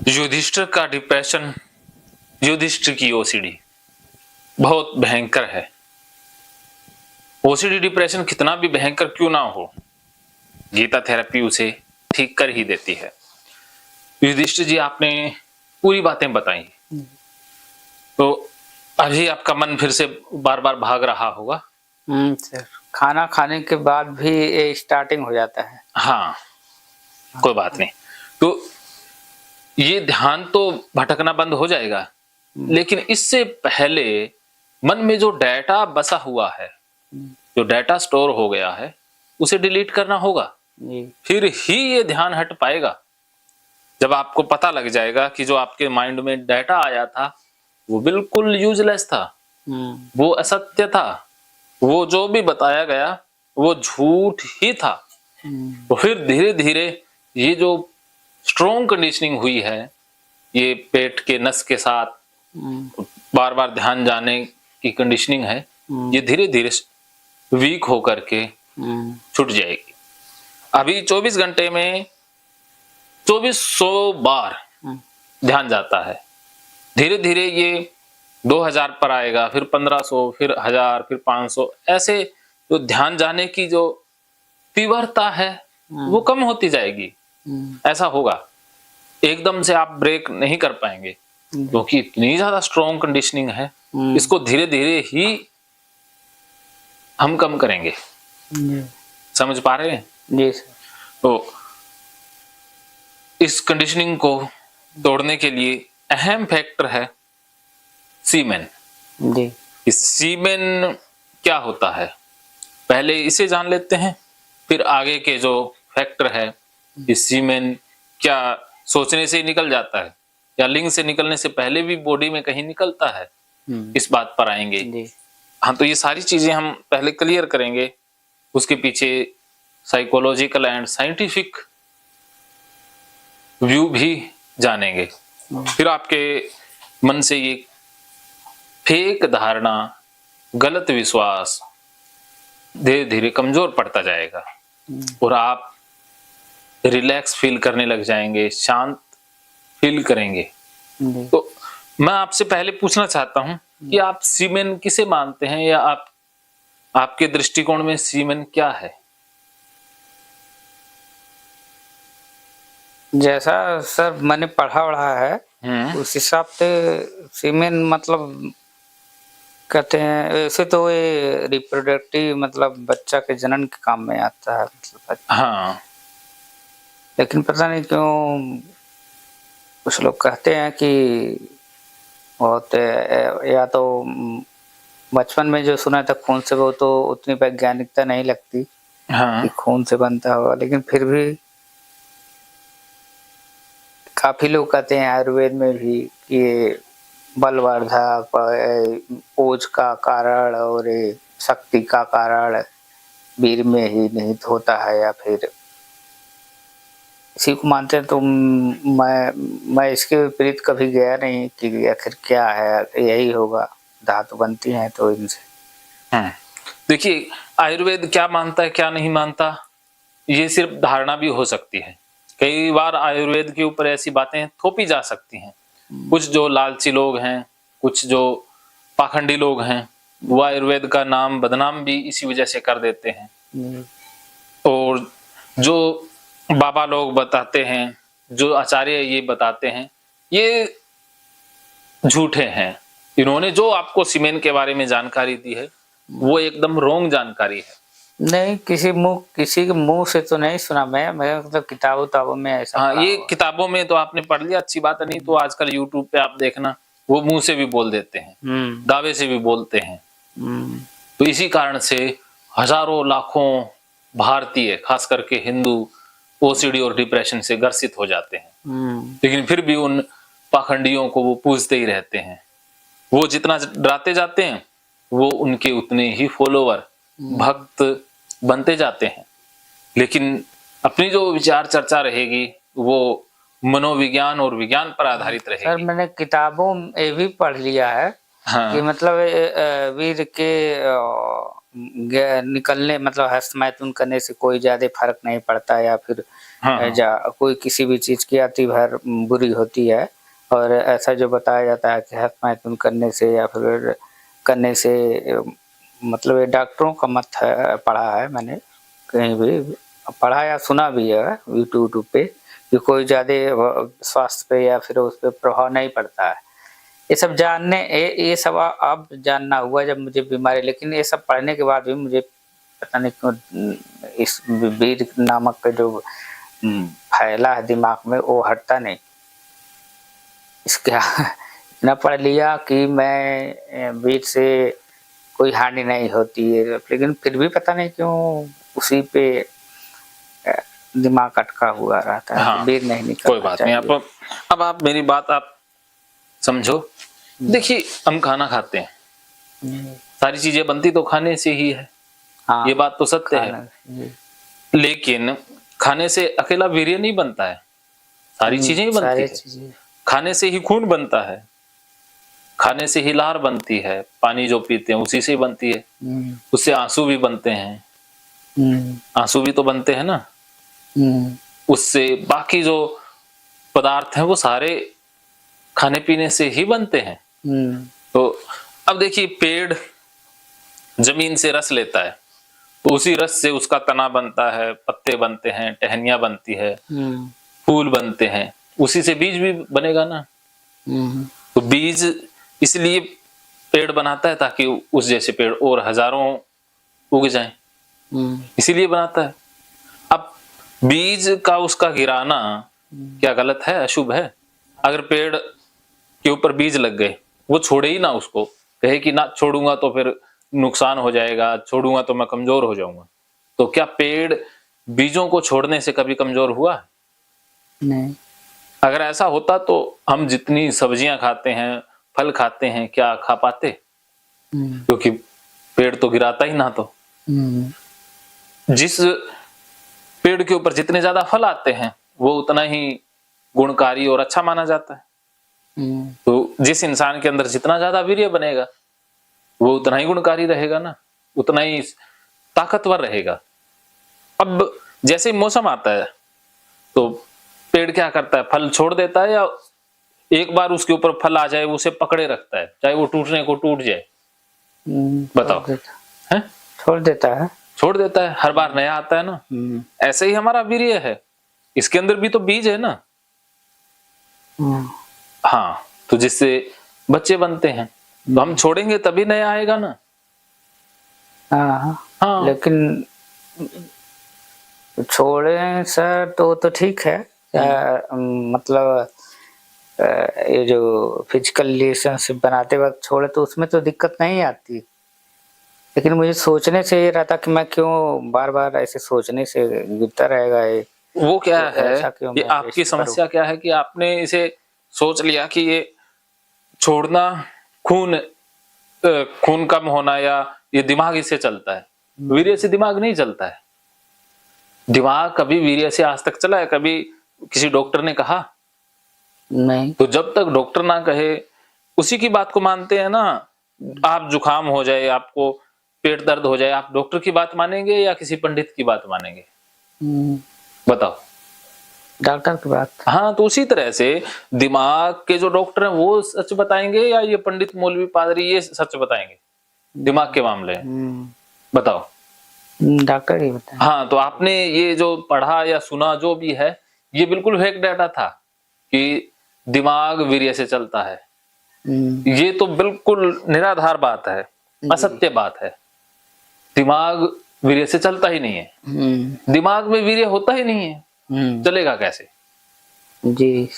युधिष्ठिर का डिप्रेशन, युधिष्ठिर की ओसीडी बहुत भयंकर है। ओसीडी डिप्रेशन कितना भी भयंकर क्यों ना हो, गीता थेरेपी उसे ठीक कर ही देती है। युधिष्ठिर जी, आपने पूरी बातें बताई, तो अभी आपका मन फिर से बार बार भाग रहा होगा। सर, खाना खाने के बाद भी ये स्टार्टिंग हो जाता है। हाँ, कोई बात नहीं। तो ये ध्यान तो भटकना बंद हो जाएगा, लेकिन इससे पहले मन में जो डाटा बसा हुआ है, जो डाटा स्टोर हो गया है, उसे डिलीट करना होगा। फिर ही ये ध्यान हट पाएगा। जब आपको पता लग जाएगा कि जो आपके माइंड में डाटा आया था वो बिल्कुल यूजलेस था, वो असत्य था, वो जो भी बताया गया वो झूठ ही था, तो फिर धीरे धीरे ये जो स्ट्रॉन्ग कंडीशनिंग हुई है, ये पेट के नस के साथ बार बार ध्यान जाने की कंडीशनिंग है, ये धीरे धीरे वीक होकर के छूट जाएगी। अभी 24 घंटे में 2400 बार ध्यान जाता है। धीरे धीरे ये 2000 पर आएगा, फिर 1500, फिर 1000, फिर 500, ऐसे जो ध्यान जाने की जो तीव्रता है वो कम होती जाएगी। ऐसा होगा, एकदम से आप ब्रेक नहीं कर पाएंगे क्योंकि इतनी ज्यादा स्ट्रॉन्ग कंडीशनिंग है। इसको धीरे धीरे ही हम कम करेंगे। समझ पा रहे हैं? जी सर। तो इस कंडीशनिंग को तोड़ने के लिए अहम फैक्टर है सीमेन। जी। इस सीमेन क्या होता है, पहले इसे जान लेते हैं, फिर आगे के जो फैक्टर है, इस सीमेन क्या सोचने से ही निकल जाता है या लिंग से निकलने से पहले भी बॉडी में कहीं निकलता है, इस बात पर आएंगे। हाँ, तो ये सारी चीजें हम पहले क्लियर करेंगे, उसके पीछे साइकोलॉजिकल एंड साइंटिफिक व्यू भी जानेंगे। फिर आपके मन से ये फेक धारणा, गलत विश्वास धीरे धीरे कमजोर पड़ता जाएगा और आप रिलैक्स फील करने लग जाएंगे, शांत फील करेंगे। तो मैं आपसे पहले पूछना चाहता हूं कि आप सीमेन किसे मानते हैं, या आपके दृष्टिकोण में सीमेन क्या है? जैसा सर मैंने पढ़ा है उस हिसाब से सीमेन मतलब कहते हैं, वैसे तो ये रिप्रोडक्टिव मतलब बच्चा के जनन के काम में आता है मतलब। हाँ, लेकिन पता नहीं क्यों कुछ लोग कहते हैं कि बहुत, या तो बचपन में जो सुना था खून से, वो तो उतनी वैज्ञानिकता नहीं लगती हाँ, कि खून से बनता होगा, लेकिन फिर भी काफी लोग कहते हैं आयुर्वेद में भी कि बलवर्धक, ओज का कारण और शक्ति का कारण वीर में ही निहित होता है, या फिर इसी को मानते हैं। तो मैं इसके विपरीत कभी गया नहीं कि आखिर क्या है, यही होगा, धातु बनती है तो इनसे। देखिए, आयुर्वेद क्या मानता है क्या नहीं मानता, ये सिर्फ धारणा भी हो सकती है। कई बार आयुर्वेद के ऊपर ऐसी बातें थोपी जा सकती हैं। कुछ जो लालची लोग हैं, कुछ जो पाखंडी लोग हैं, वो आयुर्वेद का नाम बदनाम भी इसी वजह से कर देते हैं। और जो बाबा लोग बताते हैं, जो आचार्य ये बताते हैं, ये झूठे हैं। इन्होंने जो आपको सीमेन के बारे में जानकारी दी है वो एकदम रॉन्ग जानकारी है। नहीं, किसी के मुंह से तो नहीं सुना मैं मतलब किताबों में ऐसा। हाँ, ये किताबों में तो आपने पढ़ लिया, अच्छी बात है। नहीं तो आजकल यूट्यूब पे आप देखना, वो मुंह से भी बोल देते हैं, दावे से भी बोलते हैं। तो इसी कारण से हजारों लाखों भारतीय, खास करके हिंदू, ओसीडी और डिप्रेशन से ग्रसित हो जाते हैं। लेकिन फिर भी उन पाखंडियों को वो पूजते ही रहते हैं। वो जितना डराते जाते हैं, वो उनके उतने ही फॉलोवर, भक्त बनते जाते हैं। लेकिन अपनी जो विचार चर्चा रहेगी वो मनोविज्ञान और विज्ञान पर आधारित रहेगी। सर, मैंने किताबों में ये भी पढ़ लिया है कि मतलब वीर के निकलने मतलब हस्तमैथुन करने से कोई ज्यादा फर्क नहीं पड़ता, या फिर हाँ। कोई किसी भी चीज की अति भर बुरी होती है, और ऐसा जो बताया जाता है कि हाथ मैथुन करने से या फिर करने से मतलब ये डॉक्टरों का मत है, पढ़ा है मैंने कहीं भी, पढ़ा या सुना भी है यूट्यूब पे, कि कोई ज्यादा स्वास्थ्य पे या फिर उस पर प्रभाव नहीं पड़ता है। ये सब जानने ये सब अब जानना हुआ जब मुझे बीमारी, लेकिन ये सब पढ़ने के बाद भी मुझे पता नहीं क्यों इस वीर नामक का जो फैला है दिमाग में वो हटता नहीं। इसके इतना पढ़ लिया कि मैं वीर से कोई हानि नहीं होती है, लेकिन फिर भी पता नहीं क्यों उसी पे दिमाग अटका हुआ रहता है। हाँ, वीर नहीं निकलना कोई बात नहीं। आप अब आप मेरी बात आप समझो। देखिए, हम खाना खाते हैं, सारी चीजें बनती तो खाने से ही है। हाँ, ये बात तो सत्य है, लेकिन खाने से अकेला वीर्य नहीं बनता है, सारी चीजें ही बनती है। खाने से ही खून बनता है, खाने से ही लार बनती है, पानी जो पीते हैं उसी से बनती है, उससे आंसू भी बनते हैं, आंसू भी तो बनते हैं ना, उससे बाकी जो पदार्थ हैं वो सारे खाने पीने से ही बनते हैं। तो अब देखिए, पेड़ जमीन से रस लेता है, तो उसी रस से उसका तना बनता है, पत्ते बनते हैं, टहनियां बनती है, फूल बनते हैं, उसी से बीज भी बनेगा ना। तो बीज इसलिए पेड़ बनाता है ताकि उस जैसे पेड़ और हजारों उग जाएं, इसीलिए बनाता है। अब बीज का उसका गिराना क्या गलत है, अशुभ है? अगर पेड़ के ऊपर बीज लग गए, वो छोड़े ही ना उसको, कहे कि ना छोड़ूंगा तो फिर नुकसान हो जाएगा, छोड़ूंगा तो मैं कमजोर हो जाऊंगा, तो क्या पेड़ बीजों को छोड़ने से कभी कमजोर हुआ? नहीं। अगर ऐसा होता तो हम जितनी सब्जियां खाते हैं, फल खाते हैं, क्या खा पाते? क्योंकि पेड़ तो गिराता ही ना। तो जिस पेड़ के ऊपर जितने ज्यादा फल आते हैं वो उतना ही गुणकारी और अच्छा माना जाता है। तो जिस इंसान के अंदर जितना ज्यादा वीर्य बनेगा वो उतना ही गुणकारी रहेगा ना, उतना ही ताकतवर रहेगा। अब जैसे मौसम आता है तो पेड़ क्या करता है, फल छोड़ देता है, या एक बार उसके ऊपर फल आ जाए वो उसे पकड़े रखता है, चाहे वो टूटने को टूट जाए? बताओ, है? छोड़ देता है, छोड़ देता है, हर बार नया आता है ना। ऐसे ही हमारा वीर्य है, इसके अंदर भी तो बीज है ना। हाँ, तो जिससे बच्चे बनते हैं, तो हम छोड़ेंगे तभी नया आएगा ना। हाँ। लेकिन छोड़े सर तो ठीक है, मतलब ये जो फिजिकल रिलेशनशिप बनाते वक्त छोड़े तो उसमें तो दिक्कत नहीं आती, लेकिन मुझे सोचने से ये रहता कि मैं क्यों बार बार ऐसे सोचने से गिरता रहेगा ये। वो क्या तो है, ये आपकी समस्या क्या है कि आपने इसे सोच लिया कि ये छोड़ना खून कम होना, या ये दिमाग इससे चलता है। वीर्य से दिमाग नहीं चलता है। दिमाग कभी वीर्य से आज तक चला है? कभी किसी डॉक्टर ने कहा? नहीं। तो जब तक डॉक्टर ना कहे उसी की बात को मानते हैं ना। आप जुकाम हो जाए, आपको पेट दर्द हो जाए, आप डॉक्टर की बात मानेंगे या किसी पंडित की बात मानेंगे? बताओ। डॉक्टर की बात। हाँ, तो उसी तरह से दिमाग के जो डॉक्टर हैं वो सच बताएंगे या ये पंडित मौलवी पादरी ये सच बताएंगे दिमाग के मामले? बताओ। डॉक्टर ही बताए। हाँ, तो आपने ये जो पढ़ा या सुना जो भी है, ये बिल्कुल फेक डाटा था कि दिमाग वीर्य से चलता है। ये तो बिल्कुल निराधार बात है, असत्य बात है। दिमाग वीर्य से चलता ही नहीं है, दिमाग में वीर्य होता ही नहीं है, चलेगा कैसे? जी।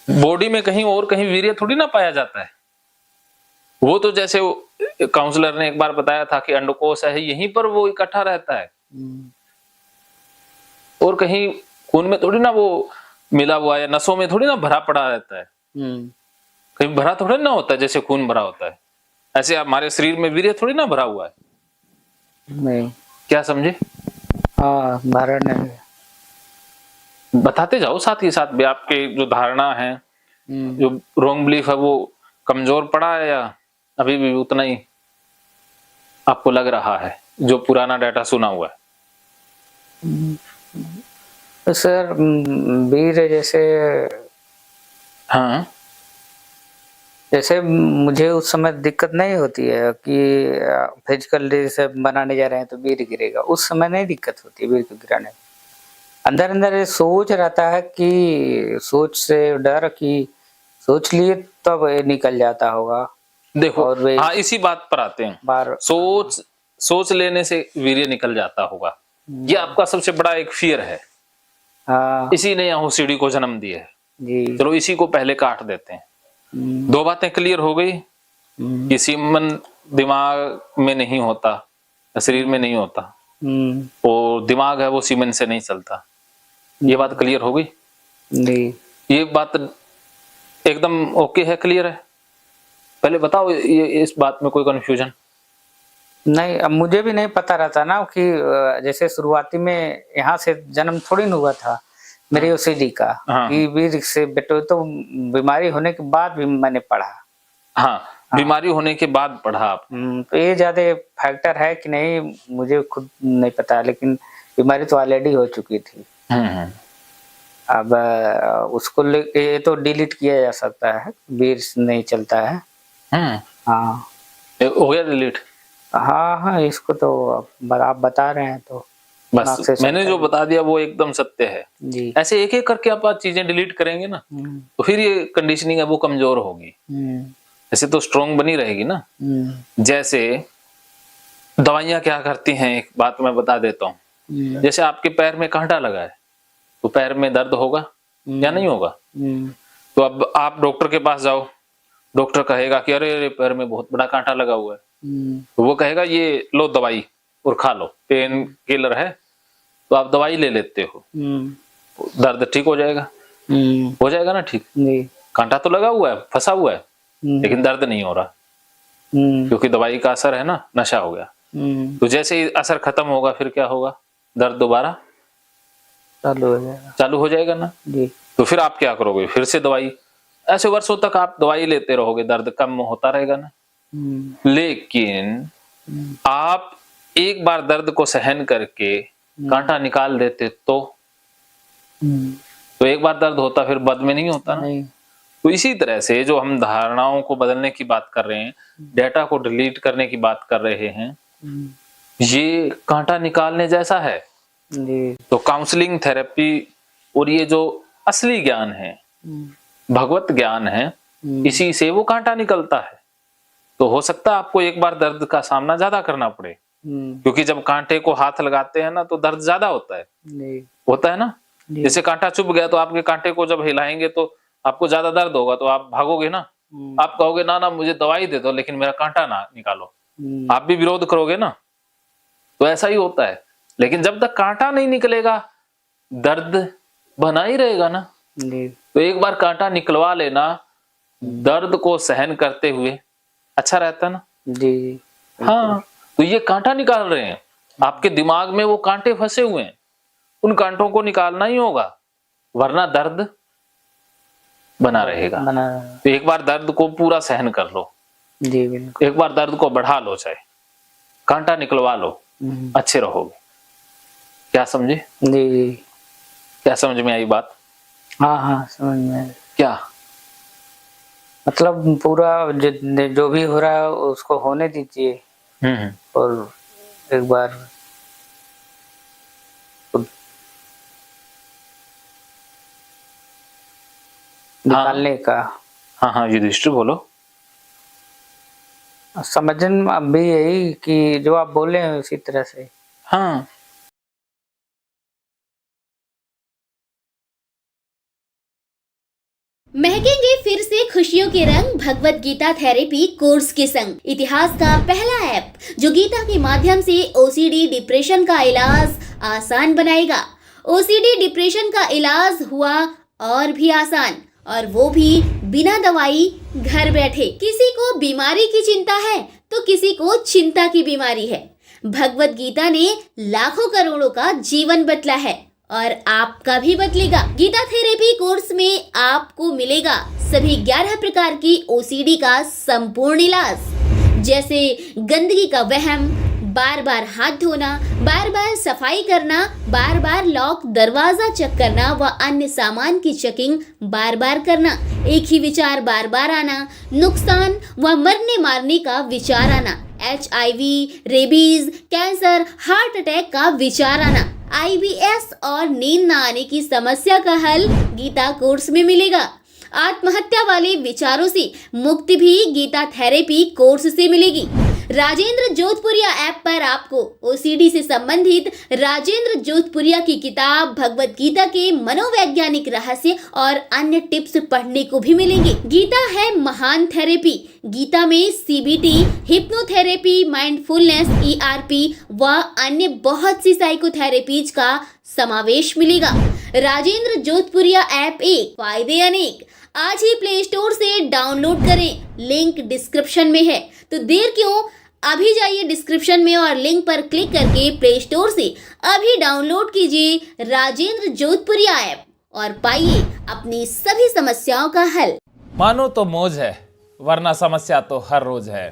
बॉडी में कहीं और कहीं वीर्य थोड़ी ना पाया जाता है। वो तो जैसे काउंसलर ने एक बार बताया था कि अंडकोश है, यहीं पर वो इकट्ठा रहता है, और कहीं खून में थोड़ी ना वो मिला हुआ है, नसों में थोड़ी ना भरा पड़ा रहता है। कहीं भरा थोड़ी ना होता है जैसे खून भरा होता है, ऐसे हमारे शरीर में वीर्य थोड़ी ना भरा हुआ है। नहीं। क्या समझे? हाँ, भरा नहीं। बताते जाओ साथ ही साथ भी आपके जो धारणा है, जो रॉन्ग बिलीफ है, वो कमजोर पड़ा है या अभी भी उतना ही आपको लग रहा है जो पुराना डाटा सुना हुआ है? तो सर वीर हाँ जैसे मुझे उस समय दिक्कत नहीं होती है कि फिजिकल जैसे बनाने जा रहे हैं तो वीर गिरेगा, उस समय नहीं दिक्कत होती है वीर को गिराने में। अंदर अंदर ये सोच रहता है कि सोच से डर कि सोच लिए तब ये निकल जाता होगा। देखो, और वे हाँ इसी बात पर आते हैं। बार सोच लेने से वीर्य निकल जाता होगा, ये आपका सबसे बड़ा एक फियर है। हाँ इसी ने यहाँ ओसीडी को जन्म दिया है। जी। चलो इसी को पहले काट देते हैं। दो बातें क्लियर हो गई कि सीमन दिमाग में नहीं होता, शरीर में नहीं होता, और दिमाग है वो सीमन से नहीं चलता। ये बात क्लियर हो गई जी। ये बात एकदम ओके है, क्लियर है। पहले बताओ ये इस बात में कोई कंफ्यूजन? नहीं, अब मुझे भी नहीं पता रहता ना कि जैसे शुरुआती में यहाँ से जन्म थोड़ी न हुआ था मेरी ओसीडी का। हाँ। कि वीर से बेटो तो बीमारी होने के बाद भी मैंने पढ़ा। हाँ, बीमारी होने के बाद पढ़ा आप। तो ये ज्यादा फैक्टर है कि नहीं मुझे खुद नहीं पता, लेकिन बीमारी तो ऑलरेडी हो चुकी थी। अब उसको ये तो डिलीट किया जा सकता है, वीर नहीं चलता है। हाँ हो गया डिलीट? हाँ, इसको तो आप बता रहे हैं तो बस मैंने जो बता दिया वो एकदम सत्य है जी। ऐसे एक एक करके आप चीजें डिलीट करेंगे ना तो फिर ये कंडीशनिंग है वो कमजोर होगी, ऐसे तो स्ट्रोंग बनी रहेगी ना। जैसे दवाइयां क्या करती हैं, एक बात मैं बता देता हूँ। जैसे आपके पैर में कांटा लगा है तो पैर में दर्द होगा या नहीं होगा? तो अब आप डॉक्टर के पास जाओ, डॉक्टर कहेगा कि अरे पैर में बहुत बड़ा कांटा लगा हुआ है, तो वो कहेगा ये लो दवाई और खा लो, पेन किलर है। तो आप दवाई ले लेते हो, दर्द ठीक हो जाएगा। हो जाएगा ना ठीक? कांटा तो लगा हुआ है, फंसा हुआ है, लेकिन दर्द नहीं हो रहा क्योंकि दवाई का असर है ना, नशा हो गया। तो जैसे ही असर खत्म होगा फिर क्या होगा? दर्द दोबारा चालू हो जाएगा ना जी। तो फिर आप क्या करोगे? फिर से दवाई, ऐसे वर्षों तक आप दवाई लेते रहोगे, दर्द कम होता रहेगा ना। लेकिन आप एक बार दर्द को सहन करके कांटा निकाल देते तो एक बार दर्द होता फिर बाद में नहीं होता ना। तो इसी तरह से जो हम धारणाओं को बदलने की बात कर रहे हैं, डेटा को डिलीट करने की बात कर रहे हैं, ये कांटा निकालने जैसा है। तो काउंसलिंग थेरेपी और ये जो असली ज्ञान है, भगवत ज्ञान है, इसी से वो कांटा निकलता है। तो हो सकता है आपको एक बार दर्द का सामना ज्यादा करना पड़े, क्योंकि जब कांटे को हाथ लगाते हैं ना तो दर्द ज्यादा होता है। होता है ना। जैसे कांटा चुभ गया तो आपके कांटे को जब हिलाएंगे तो आपको ज्यादा दर्द होगा, तो आप भागोगे ना। आप कहोगे ना ना मुझे दवाई दे दो लेकिन मेरा कांटा ना निकालो, आप भी विरोध करोगे ना। तो ऐसा ही होता है। लेकिन जब तक कांटा नहीं निकलेगा दर्द बना ही रहेगा ना। तो एक बार कांटा निकलवा लेना, दर्द को सहन करते हुए अच्छा रहता है ना जी। हाँ, तो ये कांटा निकाल रहे हैं, आपके दिमाग में वो कांटे फंसे हुए हैं, उन कांटों को निकालना ही होगा, वरना दर्द बना रहेगा। तो एक बार दर्द को पूरा सहन कर लो जी, बिल्कुल। एक बार दर्द को बढ़ा लो, चाहे कांटा निकलवा लो, अच्छे रहोगे। क्या समझे जी? क्या समझ में आई बात? हाँ समझ में। क्या मतलब पूरा जो भी हो रहा है उसको होने दीजिए और एक बार निकालने का। हाँ युधिष्ठिर बोलो। समझन भी यही कि जो आप बोले हैं उसी तरह से। हाँ महकेंगे फिर से खुशियों के रंग भगवत गीता थेरेपी कोर्स के संग। इतिहास का पहला ऐप जो गीता के माध्यम से ओसीडी डिप्रेशन का इलाज आसान बनाएगा। ओसीडी डिप्रेशन का इलाज हुआ और भी आसान, और वो भी बिना दवाई, घर बैठे। किसी को बीमारी की चिंता है तो किसी को चिंता की बीमारी है। भगवत गीता ने लाखों करोड़ों का जीवन बदला है और आपका भी बदलेगा। गीता थेरेपी कोर्स में आपको मिलेगा सभी 11 प्रकार की ओसीडी का संपूर्ण इलाज, जैसे गंदगी का वहम, बार बार हाथ धोना, बार बार सफाई करना, बार बार लॉक दरवाजा चेक करना व अन्य सामान की चेकिंग बार बार करना, एक ही विचार बार बार आना, नुकसान व मरने मारने का विचार आना, HIV, rabies, cancer, heart attack का विचार आना, IBS और नींद न आने की समस्या का हल गीता कोर्स में मिलेगा। आत्महत्या वाले विचारों से मुक्ति भी गीता थेरेपी कोर्स से मिलेगी। राजेंद्र जोधपुरिया ऐप पर आपको OCD से संबंधित राजेंद्र जोधपुरिया की किताब भगवत गीता के मनोवैज्ञानिक रहस्य और अन्य टिप्स पढ़ने को भी मिलेंगे। गीता है महान थेरेपी। गीता में CBT, हिप्नोथेरेपी, माइंडफुलनेस, ERP व अन्य बहुत सी साइकोथेरेपीज का समावेश मिलेगा। राजेंद्र जोधपुरिया ऐप एक, फायदे अनेक। आज ही प्ले स्टोर से डाउनलोड करें, लिंक डिस्क्रिप्शन में है। तो देर क्यों, अभी जाइए डिस्क्रिप्शन में और लिंक पर क्लिक करके प्ले स्टोर से अभी डाउनलोड कीजिए राजेंद्र जोधपुरिया ऐप और पाइए अपनी सभी समस्याओं का हल। मानो तो मौज है, वरना समस्या तो हर रोज है।